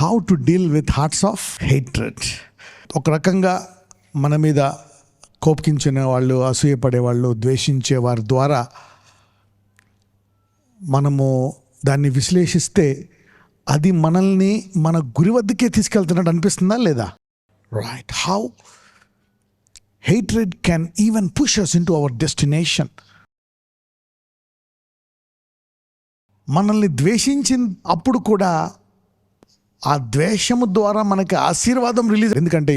How to deal with hearts of hatred. ఒక రకంగా మన మీద కోపగించిన వాళ్ళు, అసూయపడేవాళ్ళు, ద్వేషించే వారి ద్వారా మనము దాన్ని విశ్లేషిస్తే అది మనల్ని మన గురి వద్దకే తీసుకెళ్తున్నట్టు అనిపిస్తుందా లేదా? Right. How hatred can even push us into our destination. మనల్ని ద్వేషించిన అప్పుడు కూడా ఆ ద్వేషము ద్వారా మనకి ఆశీర్వాదం రిలీజ్. ఎందుకంటే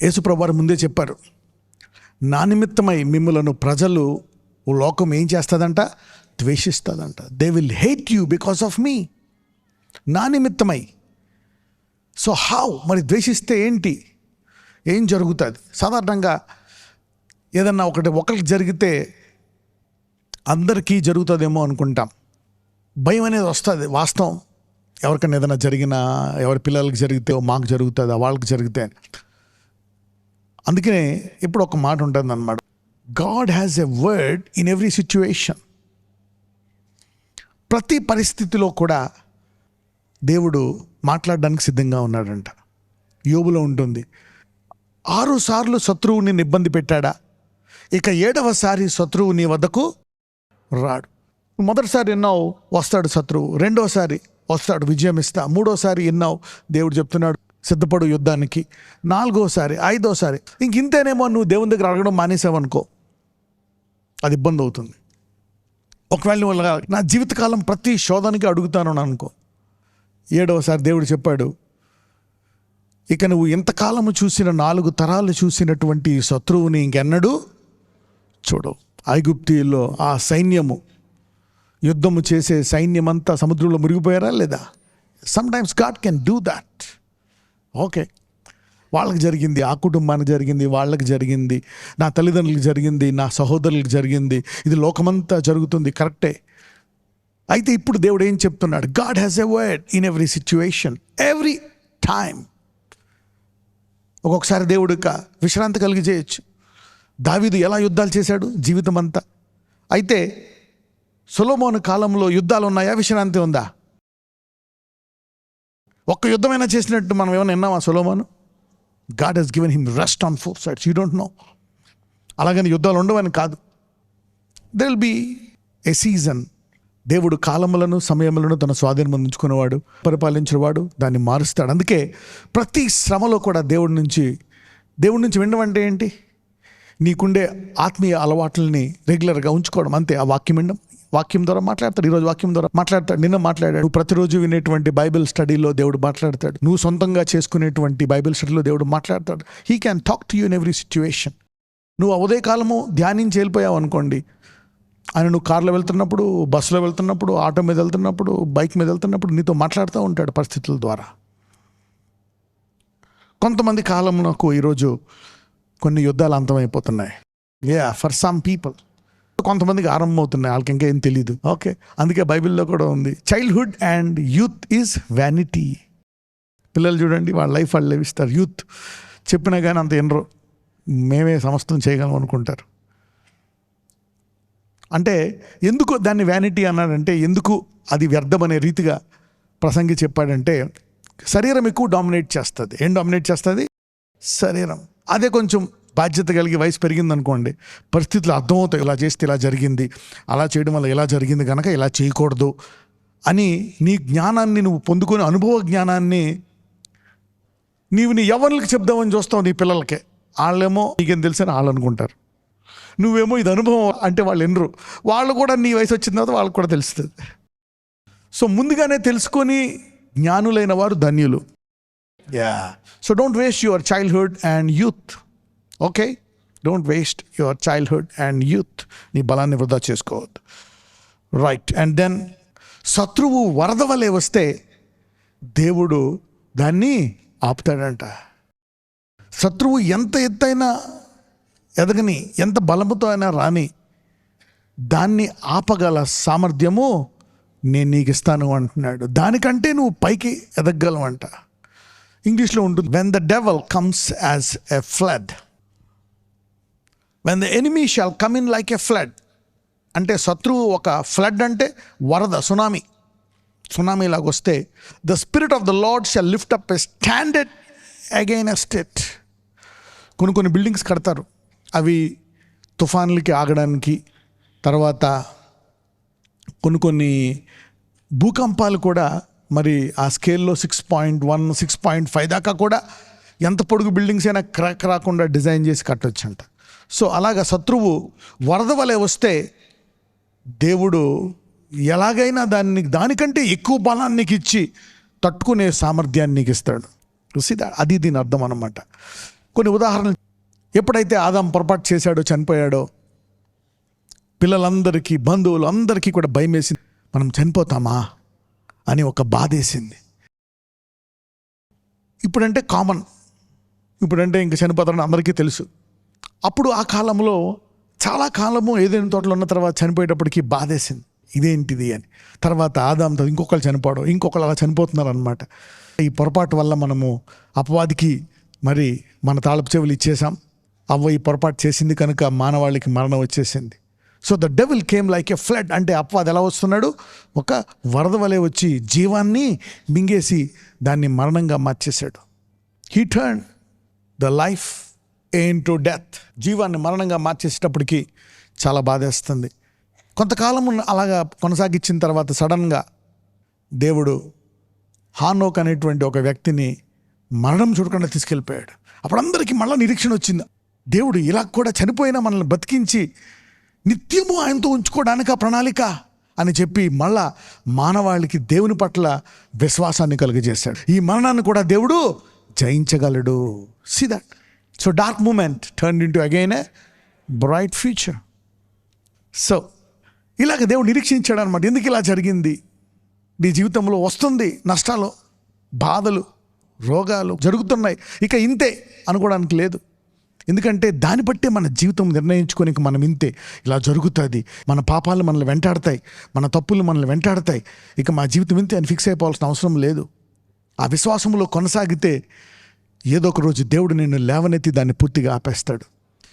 యేసుప్రభువు వారు ముందే చెప్పారు, నా నిమిత్తమై మిమ్ములను ప్రజలు లోకం ఏం చేస్తుందంట? ద్వేషిస్తుందంట. They will hate you because of me. నా నిమిత్తమై. So how? మరి ద్వేషిస్తే ఏంటి, ఏం జరుగుతుంది? సాధారణంగా ఏదన్నా ఒకరికి జరిగితే అందరికీ జరుగుతుందేమో అనుకుంటాం. భయం అనేది వస్తుంది. వాస్తవం. ఎవరికైనా ఏదైనా జరిగినా, ఎవరి పిల్లలకి జరిగితే మాకు జరుగుతుంది, వాళ్ళకి జరిగితే. అందుకనే ఇప్పుడు ఒక మాట ఉంటుంది అన్నమాట, God has a word in every situation. ప్రతి పరిస్థితిలో కూడా దేవుడు మాట్లాడడానికి సిద్ధంగా ఉన్నాడంట. యోబులో ఉంటుంది, 6 సార్లు శత్రువు నిన్ను ఇబ్బంది పెట్టాడా, ఇక 7వసారి శత్రువు నీ వద్దకు రాడు. మొదటిసారి ఎన్నావు, వస్తాడు శత్రువు. 2వసారి వస్తాడు, విజయం ఇస్తా. 3వసారి ఎన్నావు, దేవుడు చెప్తున్నాడు సిద్ధపడు యుద్ధానికి. 4వసారి, 5వసారి ఇంతేనేమో, నువ్వు దేవుని దగ్గర అడగడం మానేసావనుకో, అది ఇబ్బంది అవుతుంది. ఒకవేళ నువ్వు నా జీవితకాలం ప్రతి శోధనకి అడుగుతాను అనుకో, 7వసారి దేవుడు చెప్పాడు, ఇక నువ్వు ఎంతకాలము చూసిన 4 తరాలు చూసినటువంటి శత్రువుని ఇంకెన్నడూ చూడవు. ఐగుప్తీయుల్లో ఆ సైన్యము, యుద్ధము చేసే సైన్యమంతా సముద్రంలో మునిగిపోయారా లేదా? Sometimes God can do that. Okay, వాళ్ళకి జరిగింది, ఆ కుటుంబానికి జరిగింది, వాళ్ళకి జరిగింది, నా తల్లిదండ్రులకు జరిగింది, నా సహోదరులకు జరిగింది, ఇది లోకమంతా జరుగుతుంది. కరెక్టే. అయితే ఇప్పుడు దేవుడు ఏం చెప్తున్నాడు? God has a word in every situation, every time. ఒక్కొక్కసారి దేవుడు విశ్రాంతి కలిగి చేయొచ్చు. దావీదు ఎలా యుద్ధాలు చేశాడు జీవితం అంతా. అయితే సొలొమోను కాలంలో యుద్ధాలు ఉన్నాయా, విశ్రాంతి ఉందా? ఒక్క యుద్ధమైనా చేసినట్టు మనం ఏమైనా విన్నామా సొలొమోను? God has given him rest on 4 sides. You don't know. అలాగని యుద్ధాలు ఉండవని కాదు. There will be a season. దేవుడు కాలములను, సమయములను తన స్వాధీనం ఉంచుకునేవాడు, పరిపాలించేవాడు, దాన్ని మారుస్తాడు. అందుకే ప్రతి శ్రమలో కూడా దేవుడి నుంచి వినడం అంటే ఏంటి? నీకుండే ఆత్మీయ అలవాట్లని రెగ్యులర్గా ఉంచుకోవడం, అంతే. ఆ వాక్యం వినడం, వాక్యం ద్వారా మాట్లాడతాడు. ఈరోజు వాక్యం ద్వారా మాట్లాడతాడు, నిన్న మాట్లాడాడు. నువ్వు ప్రతిరోజు వినేటువంటి బైబిల్ స్టడీలో దేవుడు మాట్లాడతాడు. నువ్వు సొంతంగా చేసుకునేటువంటి బైబిల్ స్టడీలో దేవుడు మాట్లాడతాడు. He can talk to you in every situation. నువ్వు ఉదయకాలము ధ్యానించి వెళ్ళిపోయావు అనుకోండి, ఆయన నువ్వు కార్లో వెళ్తున్నప్పుడు, బస్సులో వెళ్తున్నప్పుడు, ఆటో మీద వెళ్తున్నప్పుడు, బైక్ మీద వెళ్తున్నప్పుడు నీతో మాట్లాడుతూ ఉంటాడు పరిస్థితుల ద్వారా. కొంతమంది కాలంలో ఈరోజు కొన్ని యుద్ధాలు అంతమైపోతున్నాయి. For some people. కొంతమందికి ఆరంభం అవుతున్నాయి, వాళ్ళకి ఇంకా ఏం తెలీదు. ఓకే, అందుకే బైబిల్లో కూడా ఉంది, childhood and youth is vanity. పిల్లలు చూడండి, వాళ్ళ లైఫ్ వాళ్ళు లేవిస్తారు. యూత్ చెప్పినా కానీ అంత ఎనరు, మేమే సమస్తం చేయగలం అనుకుంటారు. అంటే ఎందుకు దాన్ని వ్యానిటీ అన్నాడంటే, ఎందుకు అది వ్యర్థమనే రీతిగా ప్రసంగి చెప్పాడంటే, శరీరం ఎక్కువ డామినేట్ చేస్తుంది. ఏం డామినేట్ చేస్తుంది? శరీరం. అదే కొంచెం బాధ్యత కలిగి వయసు పెరిగిందనుకోండి, పరిస్థితులు అర్థమవుతాయి. ఇలా చేస్తే ఇలా జరిగింది, అలా చేయడం వల్ల ఇలా జరిగింది కనుక ఇలా చేయకూడదు అని నీ జ్ఞానాన్ని నువ్వు పొందుకొని, అనుభవ జ్ఞానాన్ని నీ యవ్వనులకి చెప్దామని చూస్తావు నీ పిల్లలకే. వాళ్ళేమో నీకేం తెలుసని వాళ్ళు అనుకుంటారు. నువ్వేమో ఇది అనుభవం అంటే వాళ్ళు ఎనరు. వాళ్ళు కూడా నీ వయసు వచ్చిన తర్వాత వాళ్ళకి కూడా తెలుస్తుంది. సో ముందుగానే తెలుసుకొని జ్ఞానులైన వారు ధన్యులు. So don't waste your childhood and youth. Okay, don't waste your childhood and youth. నీ బలాన్ని వృధా చేసుకోవద్దు. రైట్. అండ్ దెన్ శత్రువు వరద వలె వస్తే దేవుడు దాన్ని ఆపుతాడంట. శత్రువు ఎంత ఎత్తైనా ఎదగని, ఎంత బలముతో అయినా రాని, దాన్ని ఆపగల సామర్థ్యము నేను నీకు ఇస్తాను అంటున్నాడు. దానికంటే నువ్వు పైకి ఎదగలవంట. ఇంగ్లీష్లో ఉంటుంది, when the devil comes as a flood, when the enemy shawl come in like a flood. అంటే శత్రువు ఒక ఫ్లడ్ అంటే వరద, సునామీ. సునామీ లాగా వస్తే the spirit of the lord shall lift up a standard against it. కొన్ని buildings కడతారు, అవి తుఫాన్లకి ఆగడానికి, తర్వాత కొన్ని భూకంపాలు కూడా మరి ఆ స్కేల్లో 6.1, 6.5 దాకా కూడా ఎంత పొడుగు బిల్డింగ్స్ అయినా క్రాక్ రాకుండా డిజైన్ చేసి కట్టొచ్చంట. సో అలాగా శత్రువు వరద వలె వస్తే దేవుడు ఎలాగైనా దానికంటే ఎక్కువ బలాన్ని నీకు ఇచ్చి తట్టుకునే సామర్థ్యాన్ని నీకు ఇస్తాడు. చూసిదా, అది దీని అర్థం అన్నమాట. కొన్ని ఉదాహరణలు, ఎప్పుడైతే ఆదాం పొరపాటు చేశాడో, చనిపోయాడో, పిల్లలందరికీ, బంధువులు అందరికీ కూడా భయం వేసింది, మనం చనిపోతామా అని ఒక బాధ వేసింది. ఇప్పుడంటే కామన్, ఇప్పుడంటే ఇంక చనిపోతారని అందరికీ తెలుసు. అప్పుడు ఆ కాలంలో చాలా కాలము ఏదైనా తోటలో ఉన్న తర్వాత చనిపోయేటప్పటికి బాధేసింది, ఇదేంటిది అని. తర్వాత ఆదాంతో ఇంకొకరు చనిపోవడం, ఇంకొకరు అలా చనిపోతున్నారు అనమాట. ఈ పొరపాటు వల్ల మనము అపవాదికి మరి మన తాళపు చెవులు ఇచ్చేసాం. అవ్వ ఈ పొరపాటు చేసింది కనుక మానవాళికి మరణం వచ్చేసింది. So the devil came like a flood. అంటే అపవాది ఎలా వస్తున్నాడు? ఒక వరద వలె వచ్చి జీవాన్ని మింగేసి దాన్ని మరణంగా మార్చేశాడు. He turn the life into death. జీవాన్ని మరణంగా మార్చేసేటప్పటికి చాలా బాధేస్తుంది. కొంతకాలం అలాగా కొనసాగించిన తర్వాత సడన్గా దేవుడు హానోక్ అనేటువంటి ఒక వ్యక్తిని మరణం చూడకుండా తీసుకెళ్ళిపోయాడు. అప్పుడు అందరికీ మళ్ళీ నిరీక్షణ వచ్చింది, దేవుడు ఇలా కూడా చనిపోయినా మనల్ని బతికించి నిత్యము ఆయనతో ఉంచుకోవడానికి ఆ ప్రణాళిక అని చెప్పి మళ్ళా మానవాళికి దేవుని పట్ల విశ్వాసాన్ని కలుగజేశాడు. ఈ మరణాన్ని కూడా దేవుడు జయించగలడు. See that. So dark moment turn into again a bright future. So ఇలాగ దేవుడు నిరీక్షించాడు అనమాట. ఎందుకు ఇలా జరిగింది? నీ జీవితంలో వస్తుంది నష్టాలు, బాధలు, రోగాలు జరుగుతున్నాయి, ఇక ఇంతే అనుకోవడానికి లేదు. ఎందుకంటే దాన్ని బట్టే మన జీవితం నిర్ణయించుకొని మనం ఇంతే, ఇలా జరుగుతుంది, మన పాపాలు మనల్ని వెంటాడతాయి, మన తప్పులు మనల్ని వెంటాడతాయి, ఇక మా జీవితం ఇంతే అని ఫిక్స్ అయిపోవాల్సిన అవసరం లేదు. ఆ విశ్వాసంలో కొనసాగితే ఏదో ఒక రోజు దేవుడు నిన్ను లేవనెత్తి దాన్ని పూర్తిగా ఆపేస్తాడు.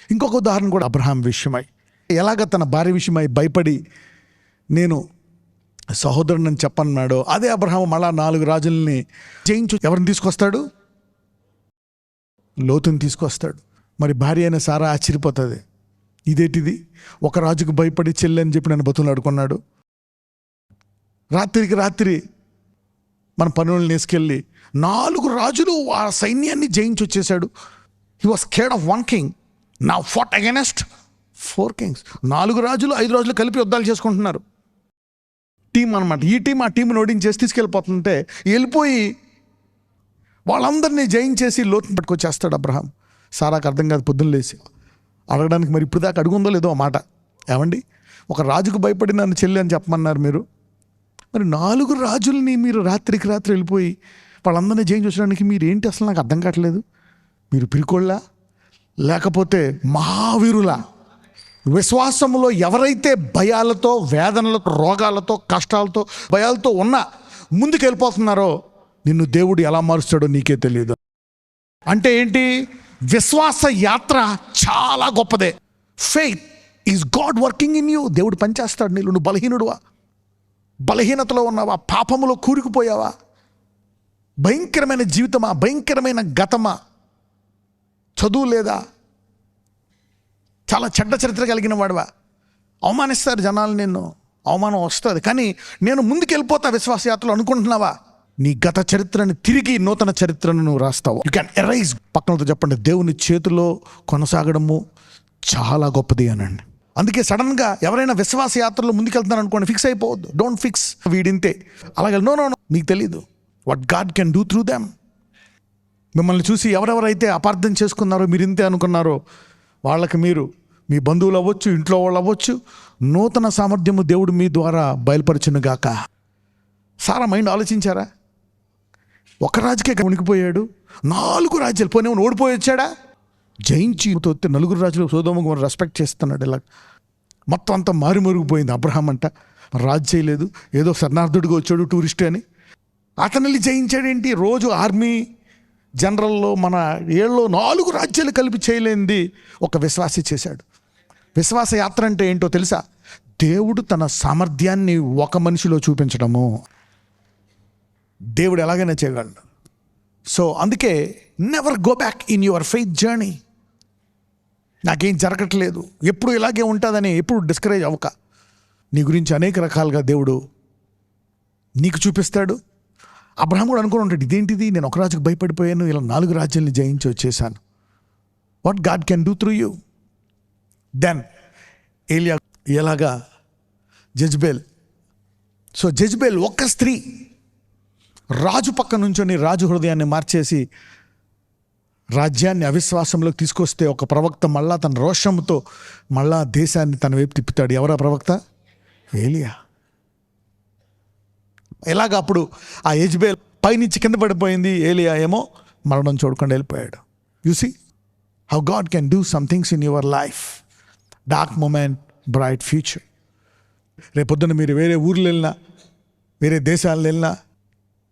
ఇంకొక ఉదాహరణ కూడా అబ్రహాం విషయమై, ఎలాగ తన భార్య విషయమై భయపడి నేను సహోదరుని చెప్పన్నాడో, అదే అబ్రహాం మళ్ళా 4 రాజుల్ని జయించు ఎవరిని తీసుకొస్తాడు? లోతుని తీసుకొస్తాడు. మరి భార్య అయిన సారా ఆశ్చర్యపోతుంది, ఇదేంటిది, ఒక రాజుకు భయపడి చెల్లి అని చెప్పి నన్ను బతులాడుకున్నాడు, రాత్రికి రాత్రి మన పనులను వేసుకెళ్ళి 4 రాజులు ఆ సైన్యాన్ని జయించి వచ్చేసాడు. He was scared of 1 king, now fought against 4 kings. 4 రాజులు 5 రోజులు కలిపి యుద్ధాలు చేసుకుంటున్నారు. టీం అనమాట. ఈ టీం ఆ టీంని ఓడించేసి తీసుకెళ్ళిపోతుంటే వెళ్ళిపోయి వాళ్ళందరినీ జయించేసి లోతుని పట్టుకొచ్చేస్తాడు అబ్రహాం. సారాకు అర్థం కాదు, పొద్దున్న లేచి అడగడానికి, మరి ఇప్పుడు దాకా అడుగుందో లేదో ఆ మాట, ఏమండి ఒక రాజుకు భయపడి నన్ను చెల్లి అని చెప్పమన్నారు మీరు, మరి 4 రాజుల్ని మీరు రాత్రికి రాత్రి వెళ్ళిపోయి వాళ్ళందరినీ జయించి వచ్చడానికి మీరు ఏంటి అసలు నాకు అర్థం కావట్లేదు, మీరు పిరికోళ్ళ లేకపోతే మహావీరులా? విశ్వాసంలో ఎవరైతే భయాలతో, వేదనలతో, రోగాలతో, కష్టాలతో, భయాలతో ఉన్నా ముందుకు వెళ్ళిపోతున్నారో నిన్ను దేవుడు ఎలా మారుస్తాడో నీకే తెలియదు. అంటే ఏంటి? విశ్వాస యాత్ర చాలా గొప్పదే. Faith is God working in you. దేవుడు పనిచేస్తాడు నీళ్ళు. నువ్వు బలహీనుడువా, బలహీనతలో ఉన్నావా, పాపములో కూరుకుపోయావా, భయంకరమైన జీవితమా, భయంకరమైన గతమా, చదువు లేదా, చాలా చెడ్డ చరిత్ర కలిగిన వాడువా, అవమానిస్తారు జనాలు, నిన్ను అవమానం వస్తుంది, కానీ నేను ముందుకెళ్ళిపోతా విశ్వాసయాత్రలో అనుకుంటున్నావా? నీ గత చరిత్రని తిరిగి నూతన చరిత్రను నువ్వు రాస్తావు. You can arise. పక్కనతో చెప్పండి, దేవుని చేతిలో కొనసాగడము చాలా గొప్పది అనండి. అందుకే సడన్గా ఎవరైనా విశ్వాస యాత్రలో ముందుకెళ్తున్నారు అనుకోండి, ఫిక్స్ అయిపోవద్దు. డోంట్ ఫిక్స్ వీడింతే అలాగే. నో, నీకు తెలీదు what God can do through them. మిమ్మల్ని చూసి ఎవరెవరైతే అపార్థం చేసుకున్నారో, మీరు ఇంతే అనుకున్నారో, వాళ్ళకి మీరు, మీ బంధువులు అవ్వచ్చు, ఇంట్లో వాళ్ళు అవ్వచ్చు, నూతన సామర్థ్యము దేవుడు మీ ద్వారా బయలుపరచునుగాక. సారా మైండ్ ఆలోచించారా? ఒక రాజుకే ఉనికిపోయాడు, 4 రాజ్యాలు పోనీ ఓడిపోయి వచ్చాడా? జయించి 4 రాజులు సొదొమ రెస్పెక్ట్ చేస్తున్నాడు. ఇలా మొత్తం అంతా మారుమరుగుపోయింది. అబ్రహాం అంట రాజు చేయలేదు, ఏదో శరణార్థుడిగా వచ్చాడు టూరిస్ట్ అని. అతనిని జయించాడేంటి? రోజు ఆర్మీ జనరల్లో మన ఏళ్ళలో 4 రాజ్యాలు కలిపి చేయలేనిది ఒక విశ్వాసి చేశాడు. విశ్వాస యాత్ర అంటే ఏంటో తెలుసా? దేవుడు తన సామర్థ్యాన్ని ఒక మనిషిలో చూపించడము. దేవుడు ఎలాగైనా చేయగలడు. సో అందుకే never go back in your faith journey. నాకేం జరగట్లేదు, ఎప్పుడు ఇలాగే ఉంటుందని ఎప్పుడు డిస్కరేజ్ అవ్వక, నీ గురించి అనేక రకాలుగా దేవుడు నీకు చూపిస్తాడు. అబ్రహాం కూడా అనుకుని ఉంటాడు, ఇదేంటిది, నేను ఒక రాజుకు భయపడిపోయాను, ఇలా 4 రాజ్యాలని జయించి వచ్చేసాను. What God can do through you. Then ఏలియా ఎలాగా జెజ్బేల్. సో జెజ్బేల్ ఒక్క స్త్రీ రాజు పక్క నుంచొని రాజు హృదయాన్ని మార్చేసి రాజ్యాన్ని అవిశ్వాసంలోకి తీసుకొస్తే, ఒక ప్రవక్త మళ్ళా తన రోషంతో మళ్ళా దేశాన్ని తన వైపు తిప్పుతాడు. ఎవరా ప్రవక్త? ఏలియా. ఎలాగ అప్పుడు ఆ యెజ్బేల్ పైనుంచి కింద పడిపోయింది, ఏలియా ఏమో మరణం చూడకుండా వెళ్ళిపోయాడు. You see how God can do some things in your life. Dark moment, bright future. రేపొద్దున మీరు వేరే ఊర్లు వెళ్ళినా, వేరే దేశాలు వెళ్ళినా,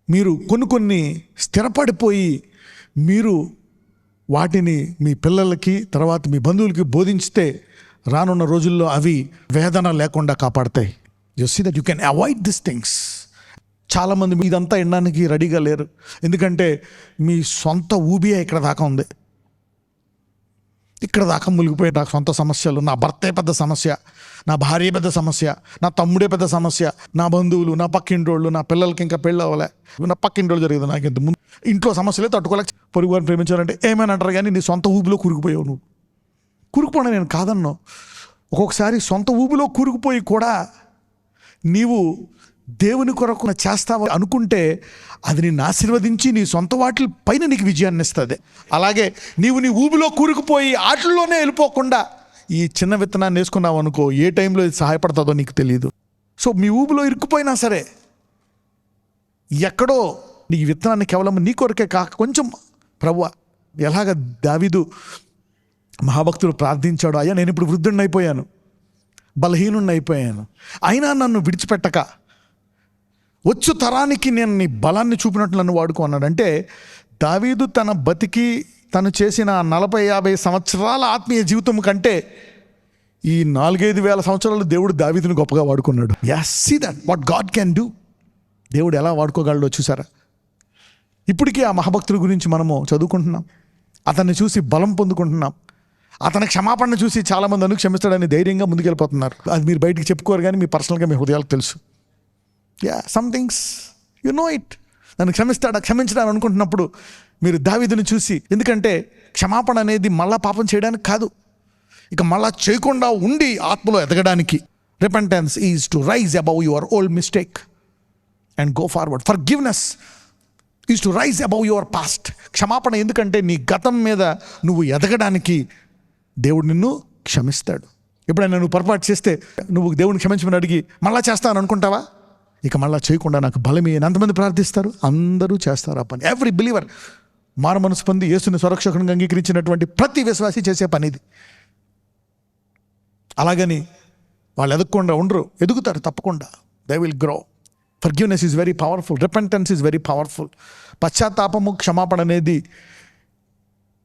మీరు కొన్ని స్థిరపడిపోయి మీరు వాటిని మీ పిల్లలకి, తర్వాత మీ బంధువులకి బోధించితే రానున్న రోజుల్లో అవి వేదన లేకుండా కాపాడతాయి. You see that you can avoid this things. చాలామంది ఇదంతా వినడానికి రెడీగా లేరు, ఎందుకంటే మీ సొంత ఊబియే ఇక్కడ దాకా ఉంది. ఇక్కడ దాకా మునిగిపోయే నాకు సొంత సమస్యలు, నా భర్తే పెద్ద సమస్య, నా భార్య పెద్ద సమస్య, నా తమ్ముడే పెద్ద సమస్య, నా బంధువులు, నా పక్కింటోళ్ళు, నా పిల్లలకి ఇంకా పెళ్ళి అవ్వలే, నా పక్కింటోళ్ళు జరిగింది, నాకు ఇంత ముందు ఇంట్లో సమస్యలే తట్టుకోలేక పొరుగు వారిని ప్రేమించాలంటే ఏమైనా అంటారు, కానీ నీ సొంత ఊబిలో కూరుకుపోయావు. నువ్వు కూరుకుపోయినా నేను కాదన్నావు. ఒక్కొక్కసారి సొంత ఊబిలో కూరుకుపోయి కూడా నీవు దేవుని కొరకు చేస్తావు అనుకుంటే అది నిన్ను ఆశీర్వదించి నీ సొంత వాటి పైన నీకు విజయాన్ని ఇస్తుంది. అలాగే నీవు నీ ఊబిలో కూరుకుపోయి ఆటల్లోనే వెళ్ళిపోకుండా ఈ చిన్న విత్తనాన్ని వేసుకున్నావు అనుకో, ఏ టైంలో ఇది సహాయపడుతుందో నీకు తెలియదు. సో మీ ఊబిలో ఇరుక్కుపోయినా సరే ఎక్కడో నీ విత్తనాన్ని కేవలం నీ కొరకే కాక కొంచెం ప్రభువా, ఎలాగ దావీదు మహాభక్తుడు ప్రార్థించాడు, అయ్యా నేను ఇప్పుడు వృద్ధుడిని అయిపోయాను, బలహీనుడిని అయిపోయాను, అయినా నన్ను విడిచిపెట్టక వచ్చు తరానికి నేను నీ బలాన్ని చూపినట్లు నన్ను వాడుకో అన్నాడు. అంటే దావీదు తన బతికి తను చేసిన 40-50 సంవత్సరాల ఆత్మీయ జీవితం కంటే ఈ 4-5 వేల సంవత్సరాలు దేవుడు దావీదుని గొప్పగా వాడుకున్నాడు. Yes, see that what God can do. దేవుడు ఎలా వాడుకోగలడో చూసారా. ఇప్పటికీ ఆ మహాభక్తుల గురించి మనము చదువుకుంటున్నాం, అతన్ని చూసి బలం పొందుకుంటున్నాం, అతని క్షమాపణ చూసి చాలామంది అందుకు క్షమిస్తాడని ధైర్యంగా ముందుకెళ్ళిపోతున్నారు. అది మీరు బయటికి చెప్పుకోరు, కానీ మీ పర్సనల్గా మీ హృదయాలకు తెలుసు. Some things you know it. నన్ను క్షమించడానికి అనుకుంటున్నప్పుడు మీరు దావీదుని చూసి, ఎందుకంటే క్షమాపణ అనేది మళ్ళా పాపం చేయడానికి కాదు, ఇక మళ్ళా చేయకుండా ఉండి ఆత్మలో ఎదగడానికి. Repentance is to rise above your old mistake and go forward. Forgiveness is to rise above your past. క్షమాపణ ఎందుకంటే నీ గతం మీద నువ్వు ఎదగడానికి దేవుడు నిన్ను క్షమిస్తాడు. ఎప్పుడైనా నువ్వు పొరపాటు చేస్తే నువ్వు దేవుడిని క్షమించమని అడిగి మళ్ళా చేస్తాను అనుకుంటావా? ఇక మళ్ళా చేయకుండా నాకు బలమే. ఎంతమంది ప్రార్థిస్తారు? అందరూ చేస్తారు ఆ పని. ఎవ్రీ బిలీవర్, మారు మనసు పొంది యేసుని స్వరక్షకునిగా అంగీకరించినటువంటి ప్రతి విశ్వాసి చేసే పని ఇది. అలాగని వాళ్ళు ఎదగకుండా ఉండరు, ఎదుగుతారు తప్పకుండా. They will grow. Forgiveness is very powerful. Repentance is very powerful. పశ్చాత్తాపము, క్షమాపణ అనేది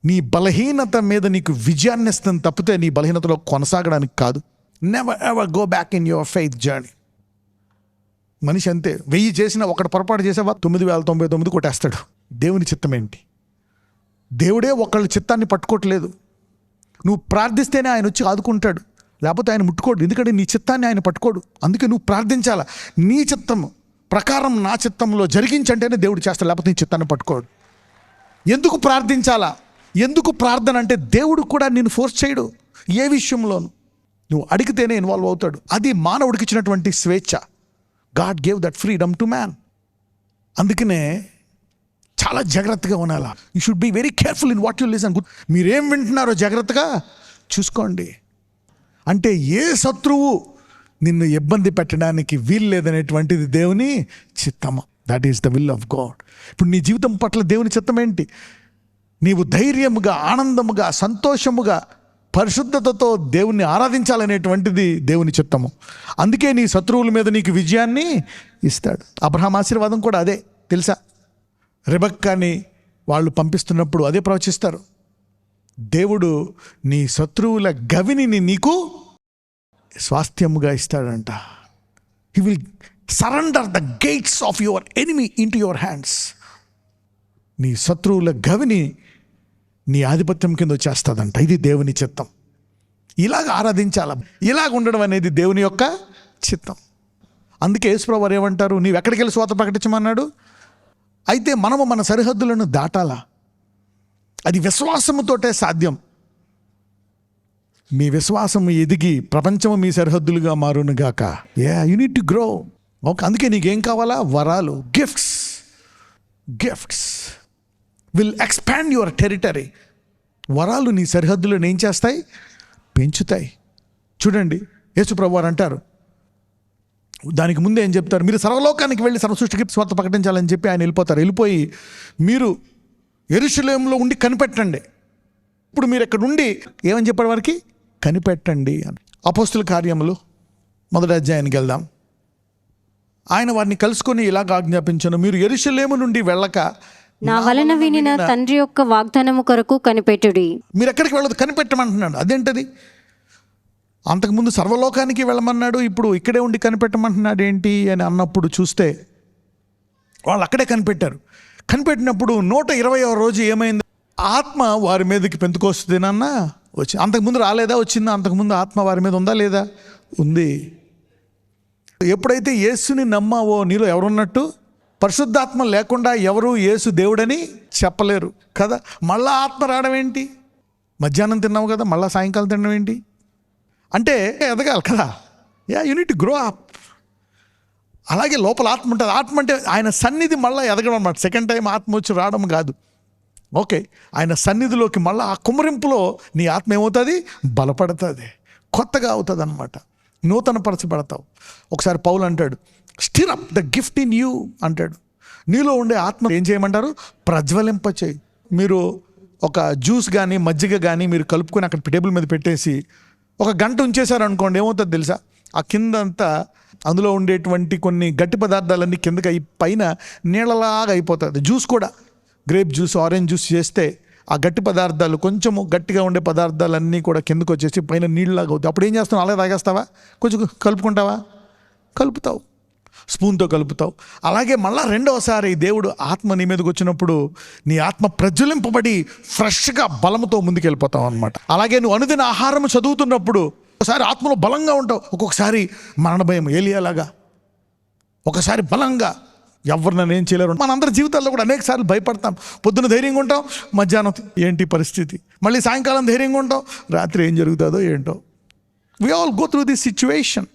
నీ బలహీనత మీద నీకు విజయాన్ని ఇస్తుంది తప్పితే నీ బలహీనతలో కొనసాగడానికి కాదు. Never ever go back in your faith journey. మనిషి అంతే, 1000 చేసినా ఒకటి పొరపాటు చేసావా 9,099 కొట్టేస్తాడు. దేవుని చిత్తం ఏంటి? దేవుడే ఒకళ్ళ చిత్తాన్ని పట్టుకోవట్లేదు. నువ్వు ప్రార్థిస్తేనే ఆయన వచ్చి ఆదుకుంటాడు, లేకపోతే ఆయన ముట్టుకోడు. ఎందుకంటే నీ చిత్తాన్ని ఆయన పట్టుకోడు. అందుకే నువ్వు ప్రార్థించాలా. నీ చిత్తం ప్రకారం నా చిత్తంలో జరిగించంటేనే దేవుడు చేస్తాడు, లేకపోతే నీ చిత్తాన్ని పట్టుకోడు. ఎందుకు ప్రార్థించాలా? ఎందుకు ప్రార్థన అంటే దేవుడు కూడా నిన్ను ఫోర్స్ చేయడు ఏ విషయంలోనూ. నువ్వు అడిగితేనే ఇన్వాల్వ్ అవుతాడు. అది మానవుడికి ఇచ్చినటువంటి స్వేచ్ఛ. God gave that freedom to man. అందుకనే చాలా జాగ్రత్తగా ఉండాలా. You should be very careful in what you listen. మీరేం వింటున్నారో జాగ్రత్తగా చూసుకోండి. అంటే ఏ శత్రువు నిన్ను ఇబ్బంది పెట్టడానికి వీలు లేదనేటువంటిది దేవుని చిత్తము. That is the will of God. ఇప్పుడు నీ జీవితం పట్ల దేవుని చిత్తం ఏంటి? నీవు ధైర్యముగా, ఆనందముగా, సంతోషముగా, పరిశుద్ధతతో దేవుణ్ణి ఆరాధించాలనేటువంటిది దేవుని చిత్తము. అందుకే నీ శత్రువుల మీద నీకు విజయాన్ని ఇస్తాడు. అబ్రహాం ఆశీర్వాదం కూడా అదే తెలుసా. రెబెక్కాని వాళ్ళు పంపిస్తున్నప్పుడు అదే ప్రవచిస్తారు. దేవుడు నీ శత్రువుల గవిని నీకు స్వాస్థ్యముగా ఇస్తాడంట. He will surrender the gates of your enemy into your hands. నీ శత్రువుల గవిని నీ ఆధిపత్యం కింద వచ్చేస్తుందంట. ఇది దేవుని చిత్తం. ఇలాగ ఆరాధించాల, ఇలాగ ఉండడం అనేది దేవుని యొక్క చిత్తం. అందుకే యేసుప్రభువు వారు ఏమంటారు, నీవు ఎక్కడికి వెళ్ళి స్వాత ప్రకటించమన్నాడు. అయితే మనము మన సరిహద్దులను దాటాలా. అది విశ్వాసముతోటే సాధ్యం. మీ విశ్వాసము ఎదిగి ప్రపంచము మీ సరిహద్దులుగా మారునుగాక. You need to grow. Okay, అందుకే నీకేం కావాలా? వరాలు, gifts will expand your territory. వరాలు నీ సరిహద్దులను ఏం చేస్తాయి? పెంచుతాయి. చూడండి, యేసుప్రభువు వారు అంటారు, దానికి ముందే ఏం చెప్తారు, మీరు సర్వలోకానికి వెళ్ళి సర్వసృష్టికి స్వార్థ ప్రకటించాలని చెప్పి ఆయన వెళ్ళిపోతారు. వెళ్ళిపోయి మీరు యెరూషలేములో ఉండి కనిపెట్టండి. ఇప్పుడు మీరు ఇక్కడ ఉండి ఏమని చెప్పాడు వారికి? కనిపెట్టండి అని. అపోస్తుల కార్యములు 1వ అధ్యాయానికి వెళ్దాం. ఆయన వారిని కలుసుకొని ఇలాగ ఆజ్ఞాపించను, మీరు యెరూషలేము నుండి వెళ్ళక నా వలన వినిన తండ్రి యొక్క వాగ్దానము కొరకు కనిపెట్టుడి. మీరు ఎక్కడికి వెళ్ళదు, కనిపెట్టమంటున్నాడు. అదేంటది? అంతకుముందు సర్వలోకానికి వెళ్ళమన్నాడు, ఇప్పుడు ఇక్కడే ఉండి కనిపెట్టమంటున్నాడు ఏంటి అని అన్నప్పుడు చూస్తే వాళ్ళు అక్కడే కనిపెట్టారు. కనిపెట్టినప్పుడు 120వ రోజు ఏమైంది? ఆత్మ వారి మీదకి పెంతుకొస్తుందేనన్నా వచ్చి. అంతకుముందు రాలేదా? వచ్చిందా? అంతకుముందు ఆత్మ వారి మీద ఉందా లేదా? ఉంది. ఎప్పుడైతే యేసుని నమ్మావో నీలో ఎవరున్నట్టు? పరిశుద్ధాత్మ లేకుండా ఎవరు యేసు దేవుడని చెప్పలేరు కదా. మళ్ళా ఆత్మ రావడం ఏంటి? మధ్యాహ్నం తిన్నావు కదా, మళ్ళీ సాయంకాలం తినడం ఏంటి? అంటే ఎదగాలి కదా. You need to grow up. అలాగే లోపల ఆత్మ ఉంటుంది. ఆత్మ అంటే ఆయన సన్నిధి మళ్ళీ ఎదగడం అన్నమాట. సెకండ్ టైం ఆత్మ వచ్చి రావడం కాదు. ఓకే, ఆయన సన్నిధిలోకి మళ్ళీ ఆ కుమ్మరింపులో నీ ఆత్మ ఏమవుతుంది? బలపడుతుంది, కొత్తగా అవుతుంది అన్నమాట. నూతన పరచబడతావు. ఒకసారి పౌలు అంటాడు, stir up the gift in you అంటాడు. నీలో ఉండే ఆత్మ ఏం చేయమంటారు? ప్రజ్వలింపచేయి. మీరు ఒక జ్యూస్ కానీ మజ్జిగ కానీ మీరు కలుపుకొని అక్కడ టేబుల్ మీద పెట్టేసి ఒక గంట ఉంచేశారు అనుకోండి, ఏమవుతుంది తెలుసా? ఆ కిందంతా అందులో ఉండేటువంటి కొన్ని గట్టి పదార్థాలన్నీ కిందకి పైన నీళ్ళలాగా అయిపోతుంది. జ్యూస్ కూడా, గ్రేప్ జ్యూస్, ఆరెంజ్ జ్యూస్ చేస్తే ఆ గట్టి పదార్థాలు, కొంచెము గట్టిగా ఉండే పదార్థాలన్నీ కూడా కిందకు వచ్చేసి పైన నీళ్ళలాగా అవుతాయి. అప్పుడు ఏం చేస్తావు? అలాగే తాగేస్తావా? కొంచెం కలుపుకుంటావా? కలుపుతావు, స్పూన్తో కలుపుతావు. అలాగే మళ్ళీ రెండవసారి దేవుడు ఆత్మ నీ మీదకి వచ్చినప్పుడు నీ ఆత్మ ప్రజ్వలింపబడి ఫ్రెష్గా బలంతో ముందుకెళ్ళిపోతావు అనమాట. అలాగే నువ్వు అనుదిన ఆహారం చదువుతున్నప్పుడు ఒకసారి ఆత్మలో బలంగా ఉంటావు, ఒక్కొక్కసారి మరణ భయం ఏలియాలాగా, ఒకసారి బలంగా ఎవరు నన్ను ఏం చేయలేరు. మనందరి జీవితాల్లో కూడా అనేక సార్లు భయపడతాం. పొద్దున్న ధైర్యంగా ఉంటాం, మధ్యాహ్నం ఏంటి పరిస్థితి, మళ్ళీ సాయంకాలం ధైర్యంగా ఉంటాం, రాత్రి ఏం జరుగుతుందో ఏంటో. We all go through this situation.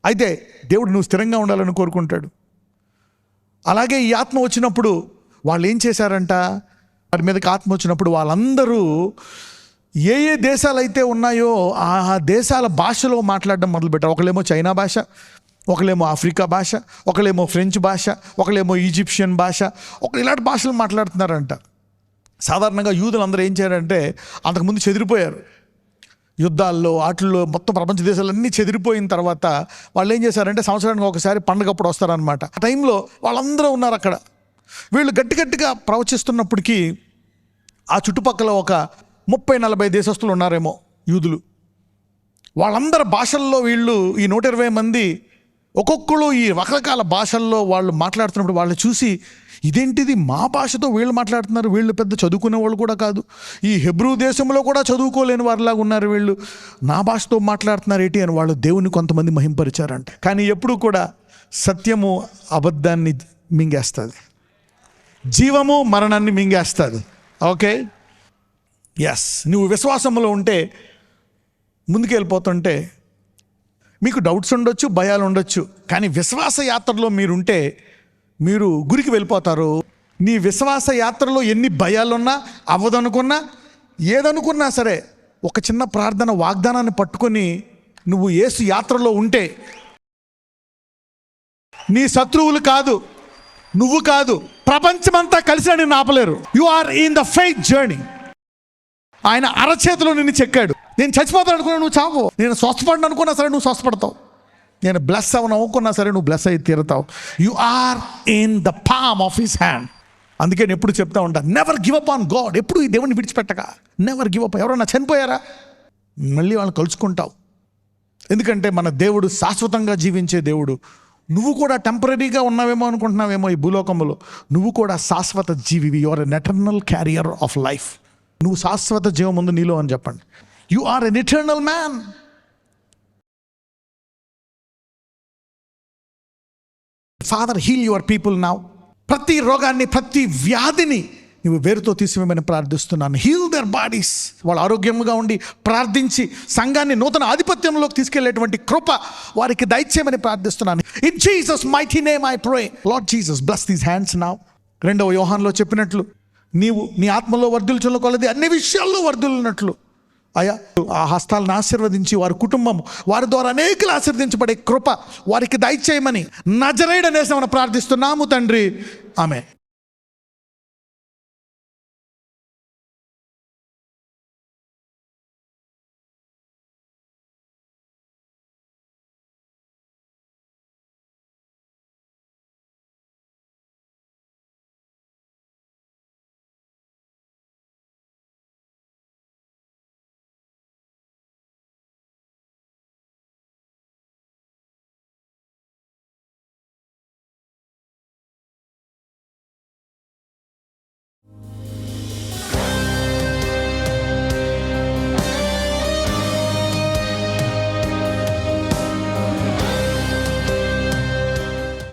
అయితే దేవుడు నువ్వు స్థిరంగా ఉండాలని కోరుకుంటాడు. అలాగే ఈ ఆత్మ వచ్చినప్పుడు వాళ్ళు ఏం చేశారంట? వారి మీదకి ఆత్మ వచ్చినప్పుడు వాళ్ళందరూ ఏ ఏ దేశాలు అయితే ఉన్నాయో ఆ దేశాల భాషలో మాట్లాడడం మొదలుపెట్టారు. ఒకళ్ళేమో చైనా భాష, ఒకళ్ళేమో ఆఫ్రికా భాష, ఒకళ్ళేమో ఫ్రెంచ్ భాష, ఒకళ్ళేమో ఈజిప్షియన్ భాష, ఇలాంటి భాషలు మాట్లాడుతున్నారంట. సాధారణంగా యూదులు అందరూ ఏం చేయారంటే అంతకుముందు చెదిరిపోయారు యుద్ధాల్లో, వాటిల్లో మొత్తం ప్రపంచ దేశాలన్నీ చెదిరిపోయిన తర్వాత వాళ్ళు ఏం చేశారంటే సంవత్సరానికి ఒకసారి పండుగప్పుడు వస్తారనమాట. ఆ టైంలో వాళ్ళందరూ ఉన్నారు అక్కడ. వీళ్ళు గట్టిగా ప్రవచిస్తున్నప్పటికీ ఆ చుట్టుపక్కల ఒక 30-40 దేశస్తులు ఉన్నారేమో యూదులు. వాళ్ళందరి భాషల్లో వీళ్ళు ఈ 120 మంది ఒక్కొక్కరు ఈ రకరకాల భాషల్లో వాళ్ళు మాట్లాడుతున్నప్పుడు వాళ్ళు చూసి, ఇదేంటిది మా భాషతో వీళ్ళు మాట్లాడుతున్నారు, వీళ్ళు పెద్ద చదువుకునే వాళ్ళు కూడా కాదు, ఈ హెబ్రూ దేశంలో కూడా చదువుకోలేని వారిలాగా ఉన్నారు, వీళ్ళు నా భాషతో మాట్లాడుతున్నారు ఏంటి అని వాళ్ళు దేవుని కొంతమంది మహింపరిచారంట. కానీ ఎప్పుడు కూడా సత్యము అబద్ధాన్ని మింగేస్తుంది, జీవము మరణాన్ని మింగేస్తుంది. ఓకే, ఎస్, నువ్వు విశ్వాసంలో ఉంటే ముందుకు వెళ్ళిపోతుంటే మీకు డౌట్స్ ఉండొచ్చు, భయాలు ఉండొచ్చు, కానీ విశ్వాస యాత్రలో మీరుంటే మీరు గురికి వెళ్ళిపోతారు. నీ విశ్వాస యాత్రలో ఎన్ని భయాలున్నా, అవ్వదనుకున్నా, ఏదనుకున్నా సరే ఒక చిన్న ప్రార్థన వాగ్దానాన్ని పట్టుకొని నువ్వు యేసు యాత్రలో ఉంటే నీ శత్రువులు కాదు, నువ్వు కాదు, ప్రపంచమంతా కలిసి నిన్ను ఆపలేరు. You are in the faith journey. ఆయన అరచేతిలో నిన్ను చెక్కాడు. నేను చచ్చిపోతాను అనుకున్నా నువ్వు చావు, నేను స్వస్థపడను అనుకున్నా సరే నువ్వు స్వస్థపడతావు, నేను బ్లెస్ అవ్వను అనుకున్నా సరే నువ్వు బ్లెస్ అయ్యి తీరుతావు. You are in the palm of his hand. అందుకే నేను ఎప్పుడు చెప్తా ఉంటాను, never give up on God. ఎప్పుడు ఈ దేవుని విడిచిపెట్టక, నెవర్ గివ్ అప్. ఎవరన్నా చనిపోయారా, మళ్ళీ వాళ్ళని కలుసుకుంటావు. ఎందుకంటే మన దేవుడు శాశ్వతంగా జీవించే దేవుడు, నువ్వు కూడా టెంపరీగా ఉన్నావేమో అనుకుంటున్నావేమో ఈ భూలోకంలో. నువ్వు కూడా శాశ్వత జీవివి. You are an eternal carrier of life. నువ్వు శాశ్వత జీవం ఉంది నీలో అని చెప్పండి. You are an eternal man. Father, heal your people now. ప్రతి రోగాన్ని, ప్రతి వ్యాధిని నువ్వు వేరుతో తీసివేయమని ప్రార్థిస్తున్నాను. Heal their bodies. వాళ్ళు ఆరోగ్యంగా ఉండి ప్రార్థించి సంఘాన్ని నూతన ఆధిపత్యంలోకి తీసుకెళ్లేటువంటి కృప వారికి దయచేయమని ప్రార్థిస్తున్నాను. In Jesus mighty name I pray. Lord Jesus bless these hands now. 2వ యోహానులో చెప్పినట్లు నీవు నీ ఆత్మలో వర్ధిల్చున్న కొలది అన్ని విషయాల్లో వర్ధిల్లినట్లు అయ్యా ఆ హస్తాలను ఆశీర్వదించి వారి కుటుంబం, వారి ద్వారా అనేకులు ఆశీర్వదించబడే కృప వారికి దయచేయమని నజరేయుడనేసి మనం ప్రార్థిస్తున్నాము తండ్రి. ఆమేన్.